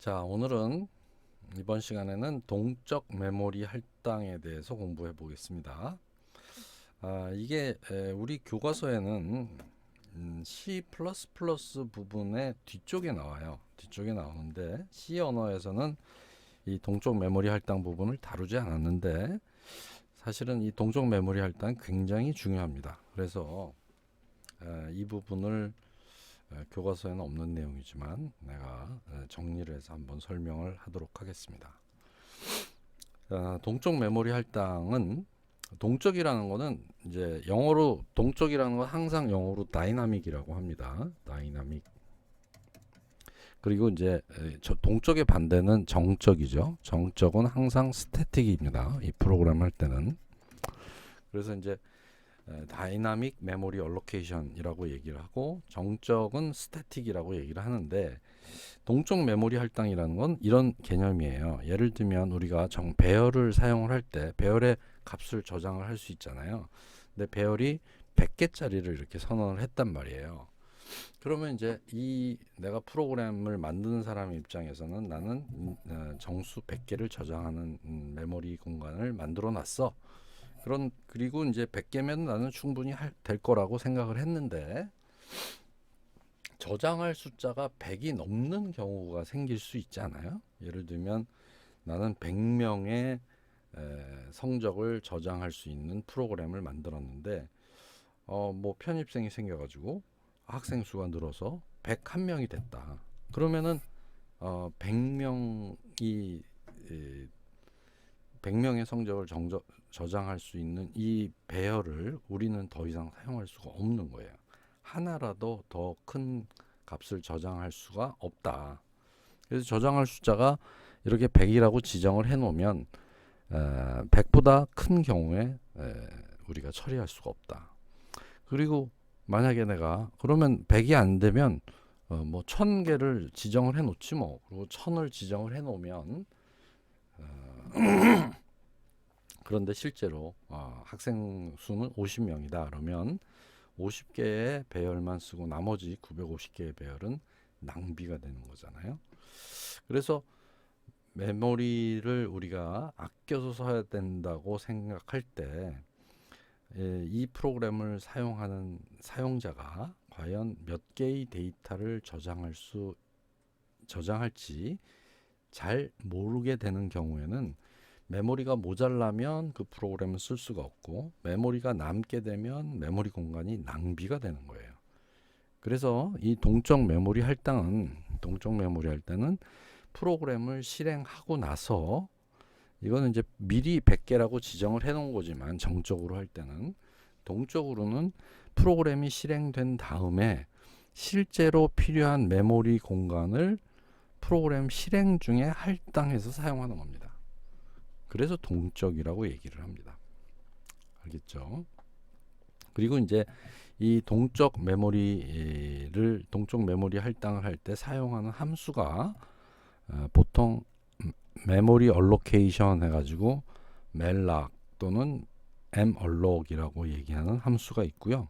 자, 오늘은 이번 시간에는 동적 메모리 할당에 대해서 공부해 보겠습니다. 이게 우리 교과서에는 C++ 부분의 뒤쪽에 나와요. 뒤쪽에 나오는데 C 언어에서는 이 동적 메모리 할당 부분을 다루지 않았는데 사실은 이 동적 메모리 할당 굉장히 중요합니다. 그래서 이 부분을 교과서에는 없는 내용이지만 내가 정리를 해서 한번 설명을 하도록 하겠습니다. 동적 메모리 할당은 동적이라는 거는 이제 영어로 동적이라는 건 항상 영어로 다이나믹이라고 합니다. 다이나믹. 그리고 이제 동적의 반대는 정적이죠. 정적은 항상 스태틱입니다. 이 프로그램 할 때는. 그래서 이제 다이나믹 메모리 얼로케이션이라고 얘기를 하고 정적은 스태틱이라고 얘기를 하는데 동적 메모리 할당이라는 건 이런 개념이에요. 예를 들면 우리가 배열을 사용을 할 때 배열의 값을 저장을 할 수 있잖아요. 근데 배열이 100개짜리를 이렇게 선언을 했단 말이에요. 그러면 이제 이 내가 프로그램을 만드는 사람의 입장에서는 나는 정수 100개를 저장하는 메모리 공간을 만들어 놨어. 그리고 이제 100개면 나는 충분히 될 거라고 생각을 했는데 저장할 숫자가 100이 넘는 경우가 생길 수 있지 않아요? 예를 들면 나는 100명의 성적을 저장할 수 있는 프로그램을 만들었는데 뭐 편입생이 생겨가지고 학생 수가 늘어서 101명이 됐다. 그러면은 100명이 100명의 성적을 저장할 수 있는 이 배열을 우리는 더 이상 사용할 수가 없는 거예요. 하나라도 더 큰 값을 저장할 수가 없다. 그래서 저장할 숫자가 이렇게 100이라고 지정을 해 놓으면 100보다 큰 경우에 우리가 처리할 수가 없다. 그리고 만약에 내가 그러면 100이 안 되면 뭐 1000개를 지정을 해 놓지 뭐. 그리고 1000을 지정을 해 놓으면 그런데 실제로 학생 수는 50명이다. 그러면 50개의 배열만 쓰고 나머지 950개의 배열은 낭비가 되는 거잖아요. 그래서 메모리를 우리가 아껴서 써야 된다고 생각할 때 이 프로그램을 사용하는 사용자가 과연 몇 개의 데이터를 저장할지 잘 모르게 되는 경우에는 메모리가 모자라면 그 프로그램을 쓸 수가 없고 메모리가 남게 되면 메모리 공간이 낭비가 되는 거예요. 그래서 이 동적 메모리 할당은 프로그램을 실행하고 나서 이거는 이제 미리 100개라고 지정을 해 놓은 거지만 정적으로 할 때는 동적으로는 프로그램이 실행된 다음에 실제로 필요한 메모리 공간을 프로그램 실행 중에 할당해서 사용하는 겁니다. 그래서 동적이라고 얘기를 합니다. 알겠죠? 그리고 이제 이 동적 메모리 할당을 할 때 사용하는 함수가 보통 메모리 얼로케이션 해가지고 멜락 또는 malloc 이라고 얘기하는 함수가 있고요.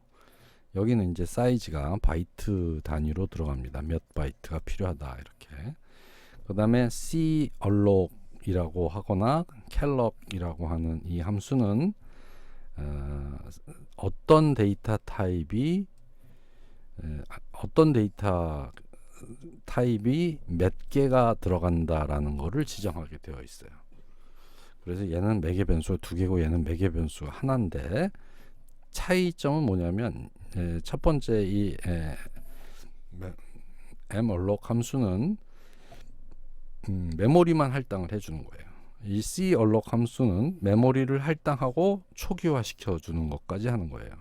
여기는 이제 사이즈가 바이트 단위로 들어갑니다. 몇 바이트가 필요하다 이렇게. 그 다음에 calloc 이라고 하거나 calloc 이라고 하는 이 함수는 어떤 데이터 타입이 몇 개가 들어간다라는 거를 지정하게 되어 있어요. 그래서 얘는 매개 변수가 두 개고 얘는 매개 변수가 하나인데 차이점은 뭐냐면 첫 번째 이 malloc 함수는 메모리만 할당을 해주는 거예요. 이 calloc 함수는 메모리를 할당하고 초기화 시켜주는 것까지 하는 거예요.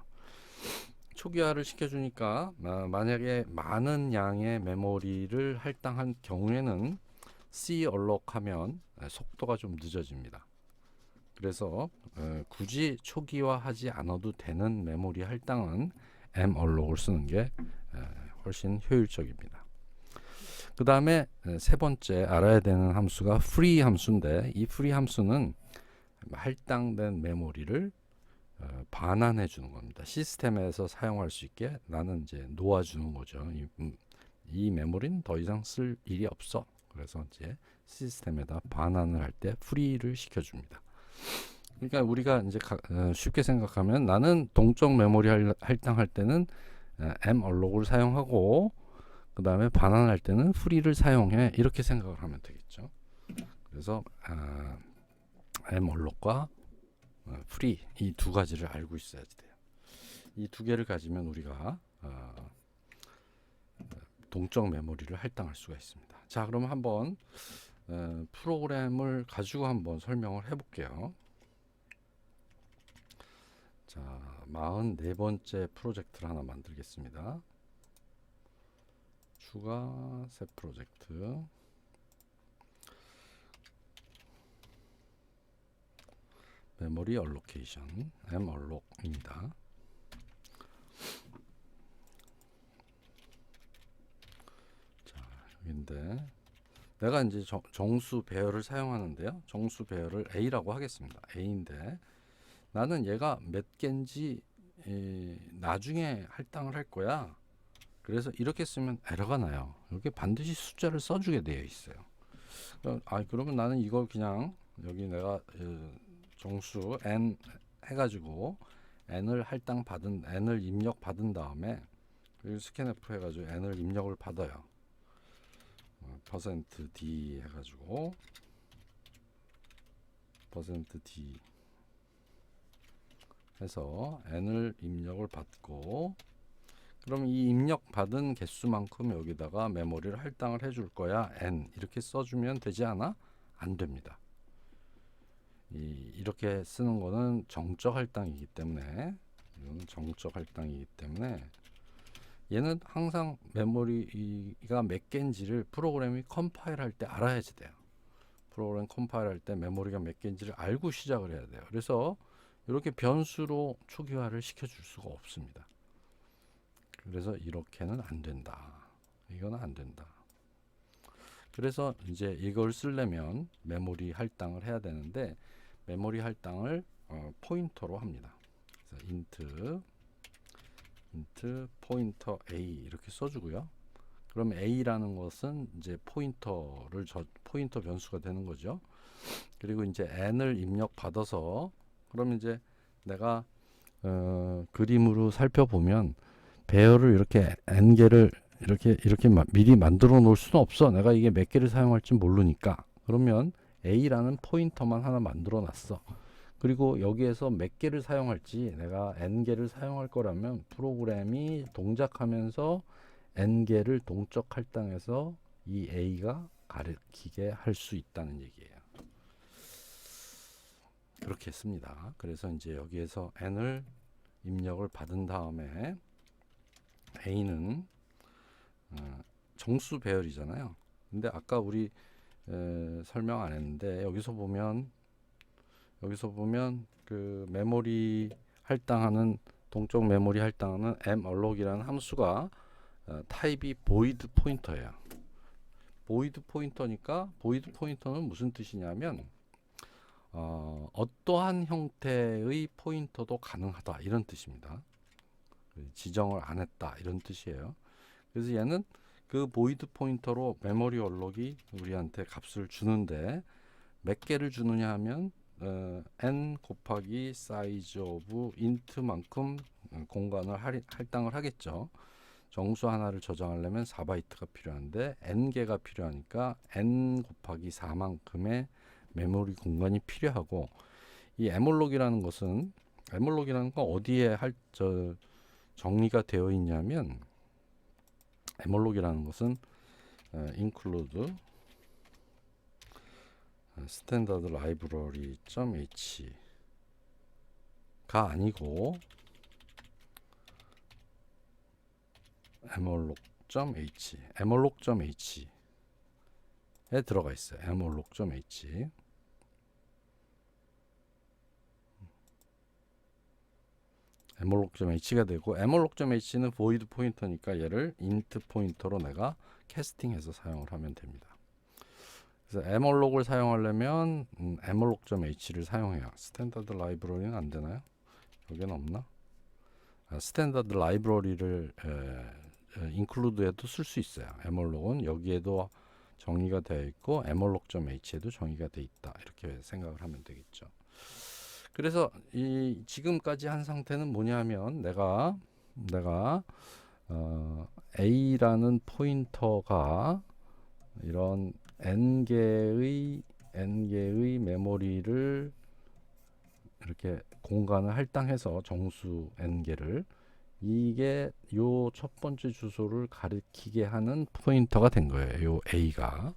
초기화를 시켜주니까 만약에 많은 양의 메모리를 할당한 경우에는 calloc 하면 속도가 좀 늦어집니다. 그래서 굳이 초기화하지 않아도 되는 메모리 할당은 malloc 을 쓰는 게 훨씬 효율적입니다. 그 다음에 세 번째 알아야 되는 함수가 free 함수인데 이 free 함수는 할당된 메모리를 반환해 주는 겁니다. 시스템에서 사용할 수 있게 나는 이제 놓아주는 거죠. 이 메모리는 더 이상 쓸 일이 없어. 그래서 이제 시스템에다 반환을 할 때 프리를 시켜줍니다. 그러니까 우리가 이제 쉽게 생각하면 나는 동적 메모리 할당할 때는 malloc 을 사용하고 그 다음에 반환할 때는 프리를 사용해, 이렇게 생각을 하면 되겠죠. 그래서 malloc과 free 이 두 가지를 알고 있어야 돼요. 이 두 개를 가지면 우리가 동적 메모리를 할당할 수가 있습니다. 자, 그럼 한번 프로그램을 가지고 한번 설명을 해볼게요. 자, 44번째 프로젝트를 하나 만들겠습니다. 추가 새 프로젝트. 메모리 얼로케이션 malloc.입니다. 자, 여기인데 내가 이제 정수 배열을 사용하는데요. 정수 배열을 A라고 하겠습니다. A인데 나는 얘가 몇 개인지 나중에 할당을 할 거야. 그래서 이렇게 쓰면 에러가 나요. 이렇게 반드시 숫자를 써주게 되어 있어요. 그러면 나는 이걸 그냥 여기 내가 정수 n 해가지고 n을 할당 받은 n을 입력 받은 다음에 그리고 스캔F 해가지고 n을 입력을 받아요. %d 해가지고 %d 해서 n을 입력을 받고, 그럼 이 입력 받은 개수만큼 여기다가 메모리를 할당을 해줄 거야. n 이렇게 써주면 되지 않아? 안 됩니다. 이렇게 쓰는 거는 정적 할당이기 때문에, 이거는 정적 할당이기 때문에 얘는 항상 메모리가 몇 개인지를 프로그램이 컴파일 할 때 알아야지 돼요. 프로그램 컴파일 할 때 메모리가 몇 개인지를 알고 시작을 해야 돼요. 그래서 이렇게 변수로 초기화를 시켜줄 수가 없습니다. 그래서 이렇게는 안 된다. 이거는 안 된다. 그래서 이제 이걸 쓰려면 메모리 할당을 해야 되는데 메모리 할당을 포인터로 합니다. 그래서 int 포인터 a 이렇게 써주고요. 그럼 a라는 것은 이제 포인터 변수가 되는 거죠. 그리고 이제 n을 입력 받아서, 그럼 이제 내가 그림으로 살펴보면 배열을 이렇게 n개를 이렇게 미리 만들어 놓을 수는 없어. 내가 이게 몇 개를 사용할지 모르니까. 그러면 a라는 포인터만 하나 만들어 놨어. 그리고 여기에서 몇 개를 사용할지, 내가 n개를 사용할 거라면 프로그램이 동작하면서 n개를 동적 할당해서 이 a가 가리키게 할 수 있다는 얘기예요. 그렇게 했습니다. 그래서 이제 여기에서 n을 입력을 받은 다음에 a는 정수 배열이잖아요. 근데 아까 우리 설명 안 했는데 여기서 보면 그 메모리 할당하는 동적 메모리 할당하는 malloc 이라는 함수가 타입이 void 포인터예요. void 포인터니까 void 포인터는 무슨 뜻이냐면 어떠한 형태의 포인터도 가능하다 이런 뜻입니다. 지정을 안 했다 이런 뜻이에요. 그래서 얘는 그 void 포인터로 메모리 얼록이 우리한테 값을 주는데 몇 개를 주느냐 하면 n 곱하기 size of int만큼 공간을 할당을 하겠죠. 정수 하나를 저장하려면 4바이트가 필요한데 n개가 필요하니까 n 곱하기 4만큼의 메모리 공간이 필요하고, 이 malloc 것은 어디에 정리가 되어 있냐면 malloc 것은 include standard library.h가 아니고 malloc.h에 들어가 있어요. malloc.h. malloc.h가 되고, malloc.h는 void 포인터니까 얘를 int 포인터로 내가 캐스팅해서 사용을 하면 됩니다. 그래서 malloc을 사용하려면 malloc.h를 사용해요. 스탠다드 라이브러리는 안 되나요? 여기는 없나? 스탠다드 라이브러리를 include에도 쓸 수 있어요. malloc은 여기에도 정의가 되어 있고 emalloc.h에도 정의가 되어 있다. 이렇게 생각을 하면 되겠죠. 그래서 이 지금까지 한 상태는 뭐냐면 내가 A라는 포인터가 이런 n개의 메모리를 이렇게 공간을 할당해서 정수 n개를 이게 요 첫 번째 주소를 가리키게 하는 포인터가 된 거예요. 요 A가.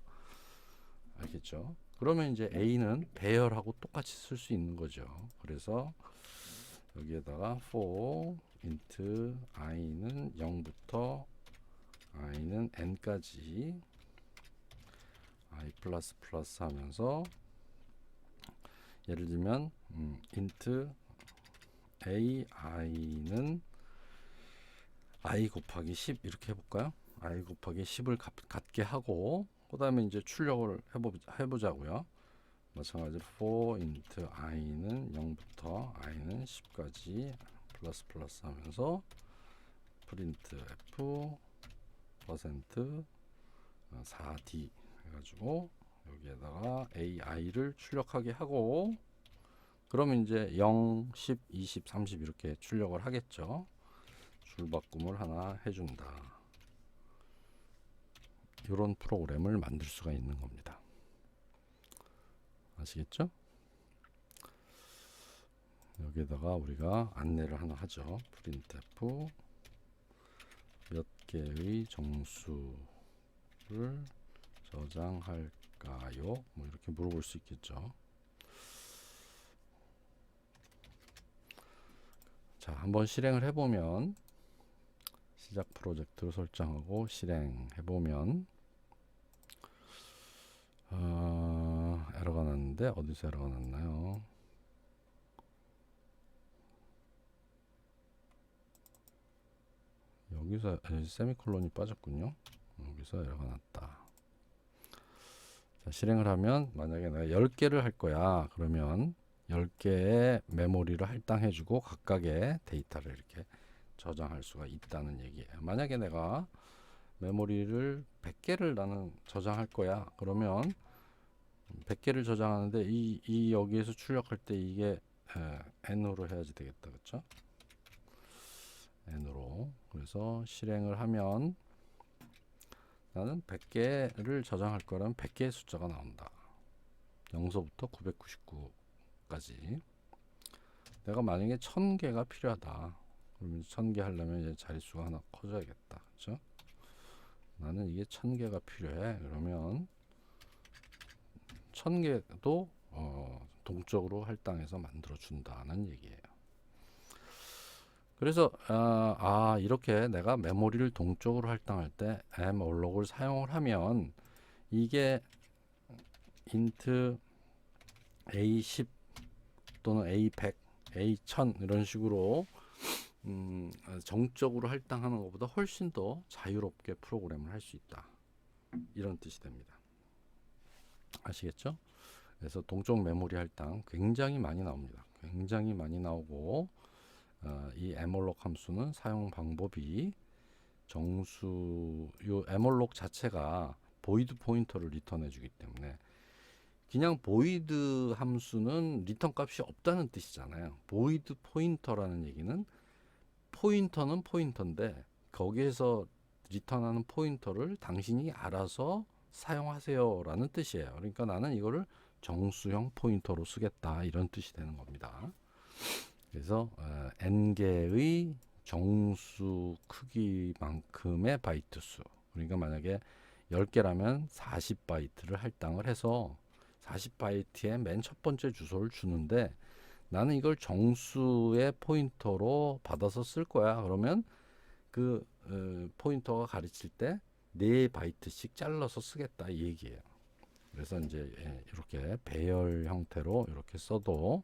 알겠죠? 그러면 이제 A는 배열하고 똑같이 쓸 수 있는 거죠. 그래서 여기에다가 for int i는 0부터 i는 n까지 i 플러스 플러스 하면서 예를 들면 int a i는 i 곱하기 10 이렇게 해볼까요? i 곱하기 10을 갖게 하고 그 다음에 이제 출력을 해보자고요. 마찬가지로 for int i는 0부터 i는 10까지 플러스 플러스 하면서 print f 퍼센트 4d 해가지고 여기에다가 ai를 출력하게 하고 그러면 이제 0, 10, 20, 30 이렇게 출력을 하겠죠. 줄바꿈을 하나 해준다. 이런 프로그램을 만들 수가 있는 겁니다. 아시겠죠? 여기에다가 우리가 안내를 하나 하죠. printf 몇 개의 정수를 저장할까요? 뭐 이렇게 물어볼 수 있겠죠. 자, 한번 실행을 해보면 시작 프로젝트를 설정하고 실행해보면 에러가 났는데 어디서 에러가 났나요? 여기서 세미콜론이 빠졌군요. 여기서 에러가 났다. 자, 실행을 하면 만약에 내가 10개를 할 거야. 그러면 10개의 메모리를 할당해주고 각각의 데이터를 이렇게 저장할 수가 있다는 얘기예요. 만약에 내가 메모리를 100개를 나는 저장할 거야. 그러면 100개를 저장하는데 이 여기에서 출력할 때 이게 n으로 해야지 되겠다. 그렇죠? n으로. 그래서 실행을 하면 나는 100개를 저장할 거라면 100개의 숫자가 나온다. 0서부터 999까지. 내가 만약에 1000개가 필요하다. 그러면 1000개 하려면 이제 자릿수가 하나 커져야겠다. 그렇죠? 나는 이게 1000개가 필요해. 그러면 1000개도 동적으로 할당해서 만들어 준다는 얘기예요. 그래서 이렇게 내가 메모리를 동적으로 할당할 때 emalloc 사용을 하면 이게 int a10 또는 a100, a1000 이런 식으로 정적으로 할당하는 것보다 훨씬 더 자유롭게 프로그램을 할 수 있다. 이런 뜻이 됩니다. 아시겠죠? 그래서 동적 메모리 할당 굉장히 많이 나옵니다. 굉장히 많이 나오고 이 emalloc 함수는 사용 방법이 요 emalloc 자체가 void 포인터를 리턴해 주기 때문에 그냥 void 함수는 리턴 값이 없다는 뜻이잖아요. void 포인터라는 얘기는 포인터는 포인터인데 거기에서 리턴하는 포인터를 당신이 알아서 사용하세요 라는 뜻이에요. 그러니까 나는 이거를 정수형 포인터로 쓰겠다 이런 뜻이 되는 겁니다. 그래서 n개의 정수 크기만큼의 바이트 수, 그러니까 만약에 10개라면 40바이트를 할당을 해서 40바이트의 맨 첫 번째 주소를 주는데 나는 이걸 정수의 포인터로 받아서 쓸 거야. 그러면 그 포인터가 가르칠 때 4바이트씩 잘라서 쓰겠다 이 얘기예요. 그래서 이제 이렇게 배열 형태로 이렇게 써도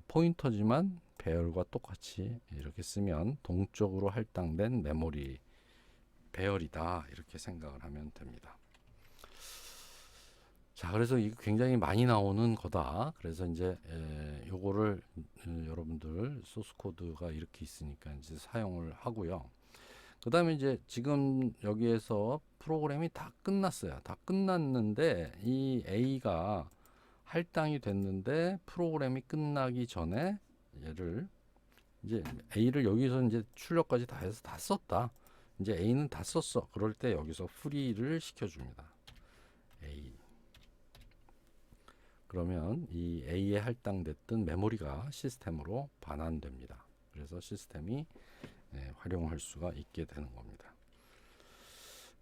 포인터지만 배열과 똑같이 이렇게 쓰면 동적으로 할당된 메모리 배열이다 이렇게 생각을 하면 됩니다. 자, 그래서 이거 굉장히 많이 나오는 거다. 그래서 이제 요거를 여러분들 소스 코드가 이렇게 있으니까 이제 사용을 하고요. 그 다음에 이제 지금 여기에서 프로그램이 다 끝났어요. 다 끝났는데 이 A가 할당이 됐는데 프로그램이 끝나기 전에 얘를 이제 A를 여기서 이제 출력까지 다 해서 다 썼다. 이제 A는 다 썼어. 그럴 때 여기서 프리를 시켜줍니다. A. 그러면 이 A에 할당됐던 메모리가 시스템으로 반환됩니다. 그래서 시스템이 활용할 수가 있게 되는 겁니다.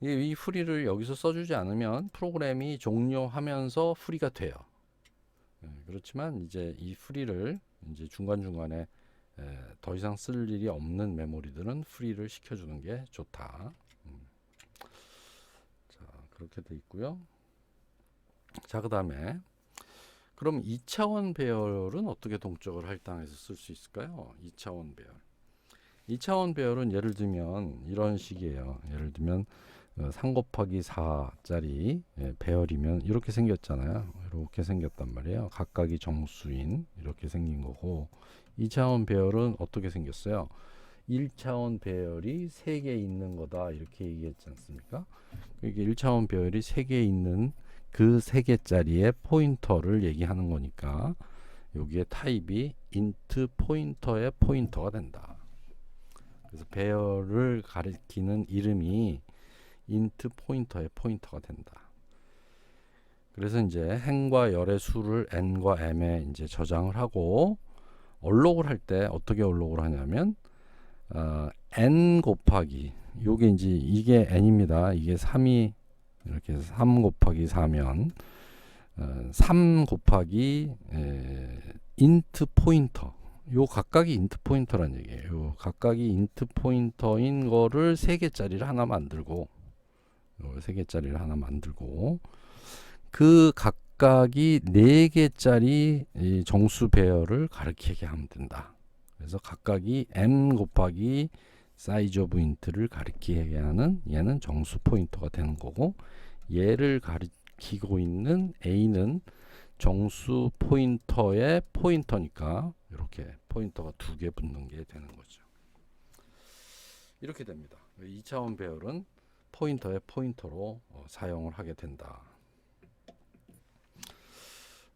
이 프리를 여기서 써주지 않으면 프로그램이 종료하면서 프리가 돼요. 그렇지만 이제 이 프리를 이제 중간중간에 더 이상 쓸 일이 없는 메모리들은 프리를 시켜주는 게 좋다. 자, 그렇게 돼 있고요. 자, 그 다음에 그럼 2차원 배열은 어떻게 동적을 할당해서 쓸 수 있을까요? 2차원 배열. 2차원 배열은 예를 들면 이런 식이에요. 예를 들면 3 곱하기 4짜리 배열이면 이렇게 생겼잖아요. 이렇게 생겼단 말이에요. 각각이 정수인 이렇게 생긴 거고, 2차원 배열은 어떻게 생겼어요? 1차원 배열이 3개 있는 거다 이렇게 얘기했지 않습니까? 이게 1차원 배열이 3개 있는 그 3개짜리의 포인터를 얘기하는 거니까 여기에 타입이 int 포인터의 포인터가 된다. 그래서 배열을 가리키는 이름이 int 포인터의 포인터가 된다. 그래서 이제 행과 열의 수를 n과 m에 이제 저장을 하고 얼록을 할 때 어떻게 얼록을 하냐면 n 곱하기 요게 이제 이게 n입니다. 이게 3이 이렇게 해서 3 곱하기 4면 3 곱하기 int 포인터 요 각각이 int 포인터란 얘기예요. 요 각각이 int 포인터인 거를 3개짜리를 하나 만들고 요 3개짜리를 하나 만들고 그 각각이 4개짜리 이 정수 배열을 가리키게 하면 된다. 그래서 각각이 m 곱하기 사이즈 오브 인트를 가리키게 하는 얘는 정수 포인터가 되는 거고, 얘를 가리키고 있는 a는 정수 포인터의 포인터니까 이렇게 포인터가 2개 붙는 게 되는 거죠. 이렇게 됩니다. 2차원 배열은 포인터의 포인터로 사용을 하게 된다.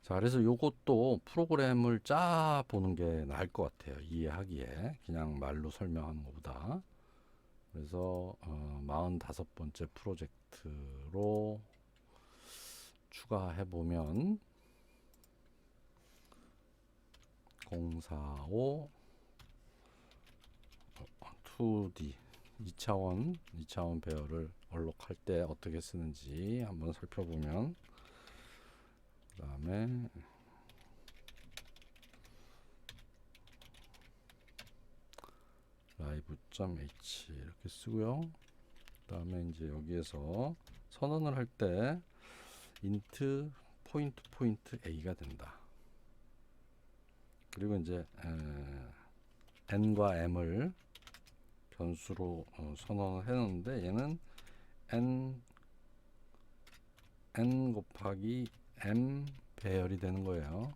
자, 그래서 요것도 프로그램을 짜 보는 게 나을 것 같아요. 이해하기에 그냥 말로 설명하는 것보다. 그래서 45번째 프로젝트로 추가해 보면 045 2D 2차원 배열을 얼록할 때 어떻게 쓰는지 한번 살펴보면, 그 다음에 live.h 이렇게 쓰고요. 그 다음에 이제 여기에서 선언을 할 때 int 포인트 a가 된다. 그리고 이제 n과 m을 변수로 선언을 해놓는데 얘는 n 곱하기 m 배열이 되는 거예요.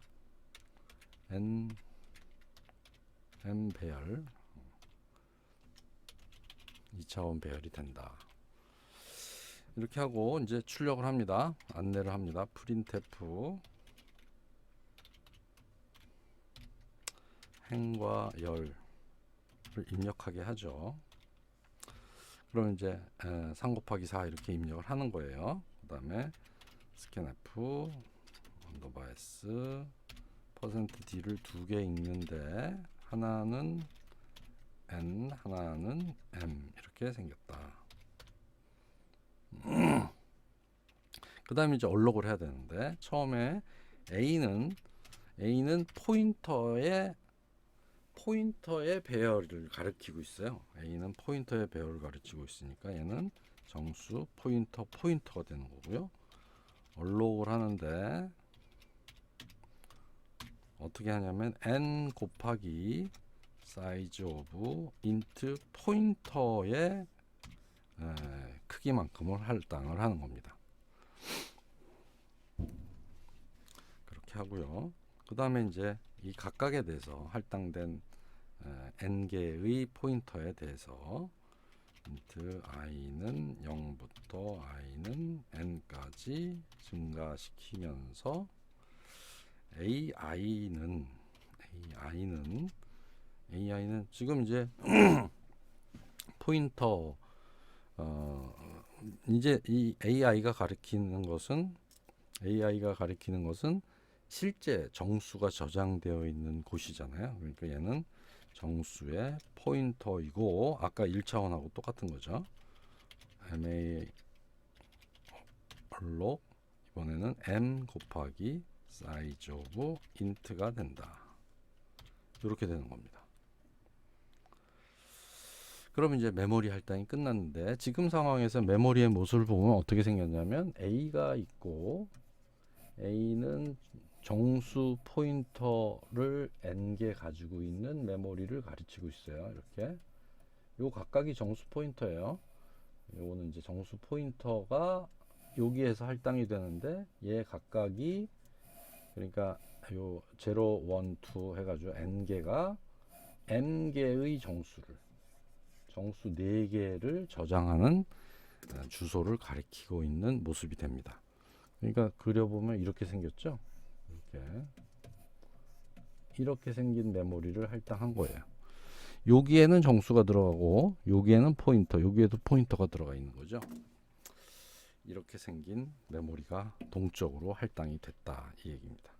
m 배열 2차원 배열이 된다. 이렇게 하고 이제 출력을 합니다. 안내를 합니다. printf 행과 열을 입력하게 하죠. 그럼 이제 3 곱하기 4 이렇게 입력을 하는 거예요. 그 다음에 scanf $s %d를 2개 읽는데 하나는 n 하나는 m 이렇게 생겼다. 그 다음에 이제 얼록을 해야 되는데, 처음에 a는 포인터의 배열을 가리키고 있어요. a는 포인터의 배열을 가리키고 있으니까 얘는 정수 포인터가 되는 거고요. 얼록을 하는데 어떻게 하냐면 n 곱하기 사이즈 오브 인트 포인터의 크기만큼을 할당을 하는 겁니다. 그렇게 하고요. 그 다음에 이제 이 각각에 대해서 할당된 n개의 포인터에 대해서 int i는 0부터 i는 n까지 증가시키면서 ai는 지금 이제 포인터 이제 이 AI가 가리키는 것은 실제 정수가 저장되어 있는 곳이잖아요. 그러니까 얘는 정수의 포인터이고 아까 1차원하고 똑같은 거죠. MA 얼록 이번에는 m 곱하기 size of int가 된다. 이렇게 되는 겁니다. 그럼 이제 메모리 할당이 끝났는데 지금 상황에서 메모리의 모습을 보면 어떻게 생겼냐면 A가 있고 A는 정수 포인터를 n개 가지고 있는 메모리를 가르치고 있어요. 이렇게 요 각각이 정수 포인터예요. 요거는 이제 정수 포인터가 여기에서 할당이 되는데 얘 각각이 그러니까 요 0, 1, 2 해가지고 n개가 m개의 정수 4개를 저장하는 주소를 가리키고 있는 모습이 됩니다. 그러니까 그려보면 이렇게 생겼죠. 이렇게 생긴 메모리를 할당한 거예요. 여기에는 정수가 들어가고 여기에는 포인터, 여기에도 포인터가 들어가 있는 거죠. 이렇게 생긴 메모리가 동적으로 할당이 됐다 이 얘기입니다.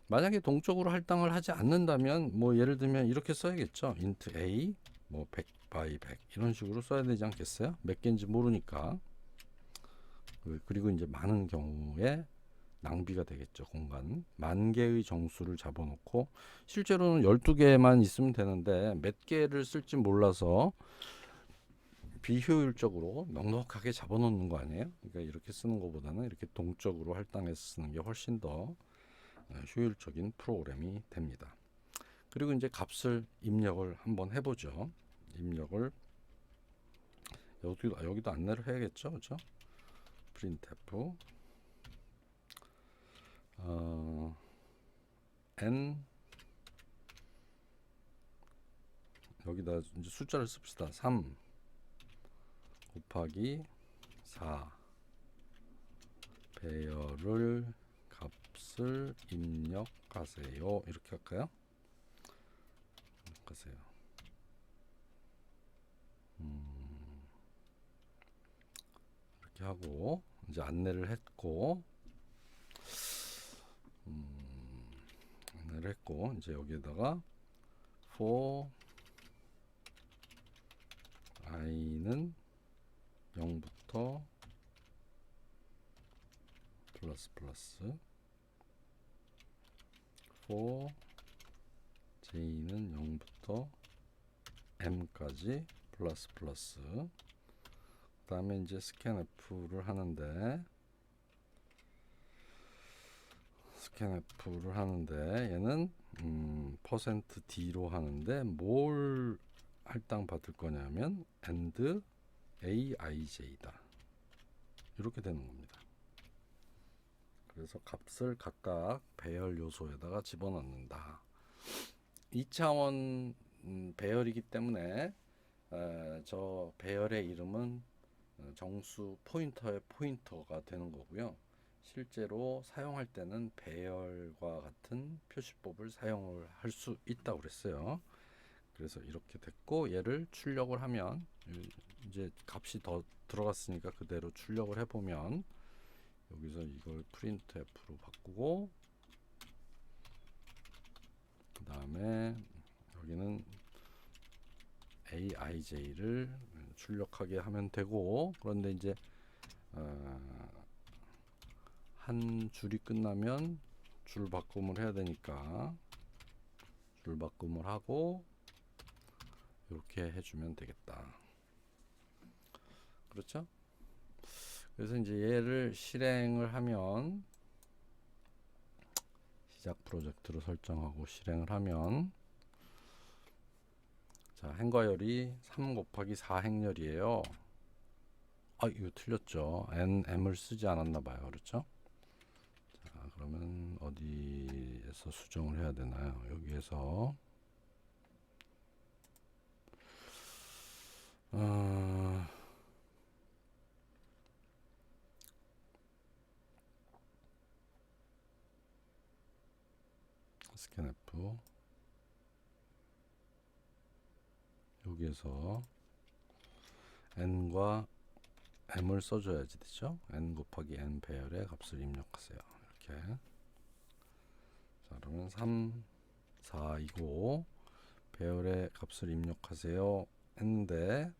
만약에 동적으로 할당을 하지 않는다면 뭐 예를 들면 이렇게 써야겠죠. int a 뭐 100 by 100 이런 식으로 써야 되지 않겠어요? 몇 개인지 모르니까. 그리고 이제 많은 경우에 낭비가 되겠죠. 공간. 10,000개의 정수를 잡아놓고 실제로는 12개만 있으면 되는데 몇 개를 쓸지 몰라서 비효율적으로 넉넉하게 잡아놓는 거 아니에요? 그러니까 이렇게 쓰는 것보다는 이렇게 동적으로 할당해서 쓰는 게 훨씬 더 효율적인 프로그램이 됩니다. 그리고 이제 값을 입력을 한번 해보죠. 입력을 여기도 안내를 해야겠죠, 그렇죠? printf n 여기다 이제 숫자를 씁시다. 3 곱하기 4 배열을 값을 입력하세요. 이렇게 할까요? 입력하세요. 이렇게 하고 이제 안내를 했고 이제 여기에다가 for i는 0부터 플러스 for j는 0부터 m까지 플러스 그 다음에 이제 scanf를 하는데 얘는 %d로 하는데 뭘 할당 받을 거냐면 and aij다. 이렇게 되는 겁니다. 그래서 값을 각각 배열 요소에다가 집어넣는다. 2차원 배열이기 때문에 저 배열의 이름은 정수 포인터의 포인터가 되는 거고요. 실제로 사용할 때는 배열과 같은 표시법을 사용을 할 수 있다고 그랬어요. 그래서 이렇게 됐고 얘를 출력을 하면 이제 값이 더 들어갔으니까 그대로 출력을 해보면 여기서 이걸 printf로 바꾸고 그 다음에 여기는 aij를 출력하게 하면 되고 그런데 이제 한 줄이 끝나면 줄 바꿈을 해야 되니까 줄 바꿈을 하고 이렇게 해주면 되겠다. 그렇죠? 그래서 이제 얘를 실행을 하면 시작 프로젝트로 설정하고 실행을 하면 자 행과열이 3 곱하기 4 행렬이에요. 아 이거 틀렸죠. m을 쓰지 않았나 봐요. 그렇죠? 자 그러면 어디에서 수정을 해야 되나요? 여기에서 scanf 여기에서 n과 m을 써줘야지 되죠. n 곱하기 n 배열의 값을 입력하세요. 이렇게. 자, 그러면 3, 4이고 배열의 값을 입력하세요 했는데,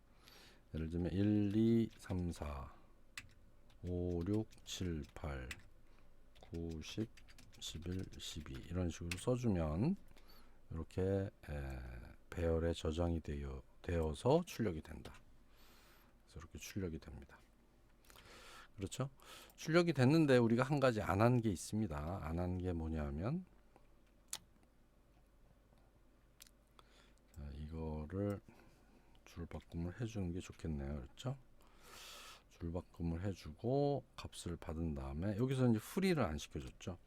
예를 들면 1, 2, 3, 4, 5, 6, 7, 8, 9, 10, 11, 12 이런 식으로 써주면 이렇게 배열에 저장이 되어서 출력이 된다. 그래서 이렇게 출력이 됩니다. 그렇죠? 출력이 됐는데 우리가 한 가지 안 한 게 있습니다. 안 한 게 뭐냐면, 이거를 줄바꿈을 해주는 게 좋겠네요. 그렇죠? 줄바꿈을 해주고 값을 받은 다음에 여기서 이제 프리를 안 시켜줬죠.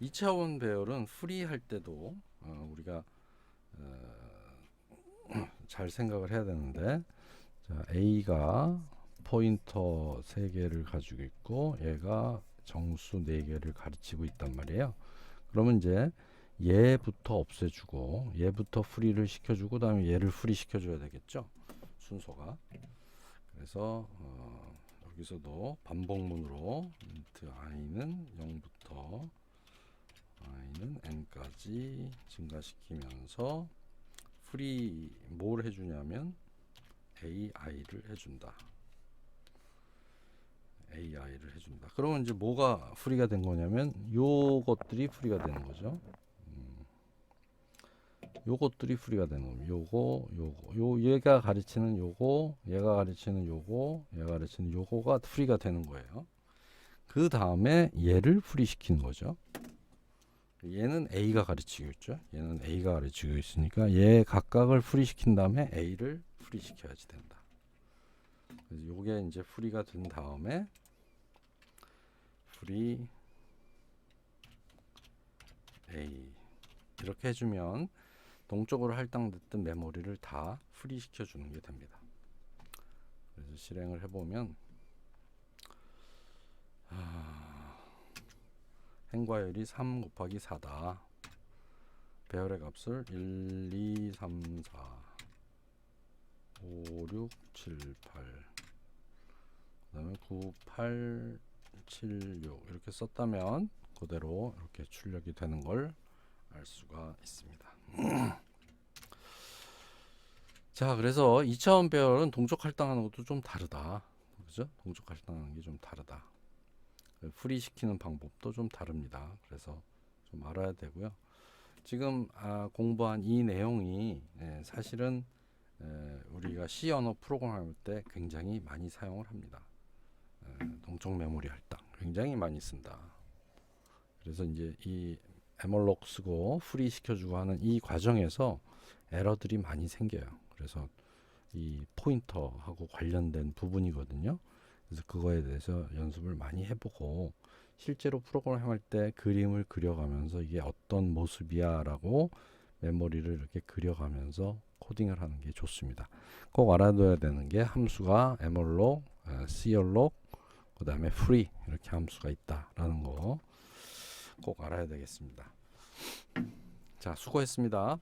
2차원 배열은 프리 할 때도 우리가 잘 생각을 해야 되는데, 자, A가 포인터 3개를 가지고 있고 얘가 정수 4개를 가르치고 있단 말이에요. 그러면 이제 얘부터 없애주고 얘부터 프리를 시켜주고 그다음에 얘를 프리 시켜줘야 되겠죠, 순서가. 그래서 여기서도 반복문으로 int i는 0부터 i는 n까지 증가시키면서 프리 뭘 해주냐면 ai를 해준다. ai를 해준다. 그러면 이제 뭐가 프리가 된 거냐면 요것들이 프리가 되는 거죠. 요것들이 프리가 되는 겁니다. 얘가 가르치는 요거, 얘가 가르치는 요거, 얘가 가르치는 요거가 프리가 되는 거예요. 그 다음에 얘를 프리 시키는 거죠. 얘는 A가 가르치고 있죠. 얘는 A가 가르치고 있으니까 얘 각각을 프리 시킨 다음에 A를 프리 시켜야지 된다. 그래서 요게 이제 프리가 된 다음에 프리 A 이렇게 해주면 동적으로 할당됐던 메모리를 다 프리 시켜주는 게 됩니다. 그래서 실행을 해보면 행과율이 3 곱하기 4다. 배열의 값을 1, 2, 3, 4, 5, 6, 7, 8, 그 다음에 9, 8, 7, 6 이렇게 썼다면 그대로 이렇게 출력이 되는 걸 알 수가 있습니다. 자, 그래서 2차원 배열은 동적 할당하는 것도 좀 다르다. 그죠? 동적 할당하는 게 좀 다르다. 프리 시키는 방법도 좀 다릅니다. 그래서 좀 알아야 되고요. 지금 공부한 이 내용이 사실은 우리가 C 언어 프로그램할 때 굉장히 많이 사용을 합니다. 동적 메모리 할당 굉장히 많이 쓴다. 그래서 이제 이 에멀록 쓰고 프리 시켜주고 하는 이 과정에서 에러들이 많이 생겨요. 그래서 이 포인터하고 관련된 부분이거든요. 그래서 그거에 대해서 연습을 많이 해보고 실제로 프로그램 할 때 그림을 그려가면서 이게 어떤 모습이야 라고 메모리를 이렇게 그려가면서 코딩을 하는 게 좋습니다. 꼭 알아둬야 되는 게 함수가 emalloc, calloc, 그 다음에 free 이렇게 함수가 있다라는 거 꼭 알아야 되겠습니다. 자, 수고했습니다.